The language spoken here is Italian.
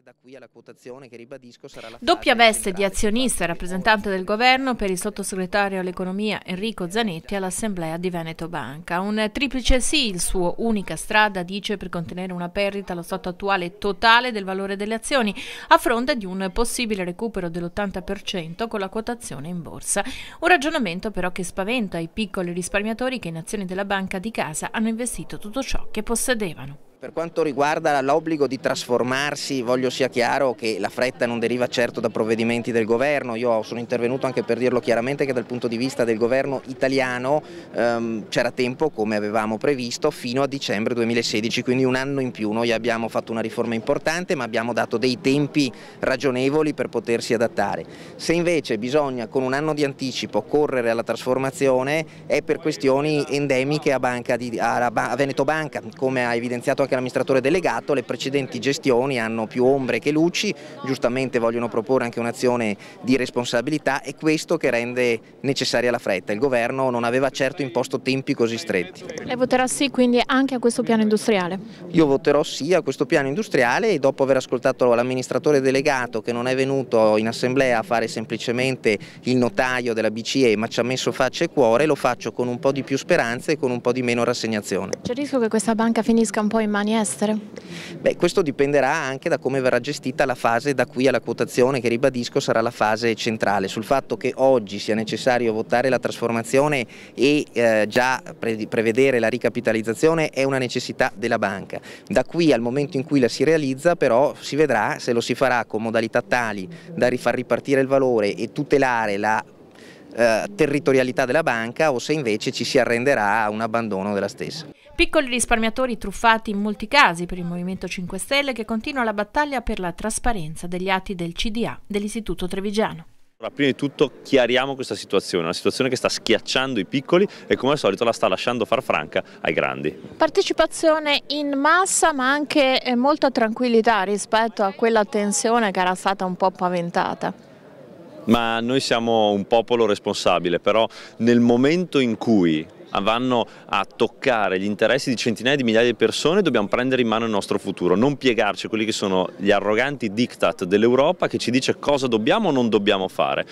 Da qui alla quotazione che ribadisco sarà la doppia veste di azionista e rappresentante del governo per il sottosegretario all'economia Enrico Zanetti all'assemblea di Veneto Banca. Un triplice sì, il suo unica strada, dice, per contenere una perdita allo stato attuale totale del valore delle azioni, a fronte di un possibile recupero dell'80% con la quotazione in borsa. Un ragionamento però che spaventa i piccoli risparmiatori che in azioni della banca di casa hanno investito tutto ciò che possedevano. Per quanto riguarda l'obbligo di trasformarsi, voglio sia chiaro che la fretta non deriva certo da provvedimenti del governo. Io sono intervenuto anche per dirlo chiaramente che dal punto di vista del governo italiano c'era tempo, come avevamo previsto, fino a dicembre 2016, quindi un anno in più. Noi abbiamo fatto una riforma importante, ma abbiamo dato dei tempi ragionevoli per potersi adattare. Se invece bisogna con un anno di anticipo correre alla trasformazione è per questioni endemiche a Veneto Banca, come ha evidenziato anche l'amministratore delegato. Le precedenti gestioni hanno più ombre che luci, giustamente vogliono proporre anche un'azione di responsabilità, è questo che rende necessaria la fretta. Il governo non aveva certo imposto tempi così stretti. Lei voterà sì quindi anche a questo piano industriale? Io voterò sì a questo piano industriale e dopo aver ascoltato l'amministratore delegato, che non è venuto in assemblea a fare semplicemente il notaio della BCE ma ci ha messo faccia e cuore, lo faccio con un po' di più speranze e con un po' di meno rassegnazione. C'è il rischio che questa banca finisca un po' in mani estere? Beh, questo dipenderà anche da come verrà gestita la fase da qui alla quotazione, che ribadisco sarà la fase centrale. Sul fatto che oggi sia necessario votare la trasformazione e già prevedere la ricapitalizzazione è una necessità della banca. Da qui al momento in cui la si realizza però si vedrà se lo si farà con modalità tali da far ripartire il valore e tutelare la territorialità della banca o se invece ci si arrenderà a un abbandono della stessa. Piccoli risparmiatori truffati in molti casi per il Movimento 5 Stelle, che continua la battaglia per la trasparenza degli atti del CDA dell'Istituto Trevigiano. Prima di tutto chiariamo questa situazione, una situazione che sta schiacciando i piccoli e come al solito la sta lasciando far franca ai grandi. Partecipazione in massa ma anche molta tranquillità rispetto a quella tensione che era stata un po' paventata. Ma noi siamo un popolo responsabile, però nel momento in cui vanno a toccare gli interessi di centinaia di migliaia di persone dobbiamo prendere in mano il nostro futuro, non piegarci a quelli che sono gli arroganti diktat dell'Europa che ci dice cosa dobbiamo o non dobbiamo fare.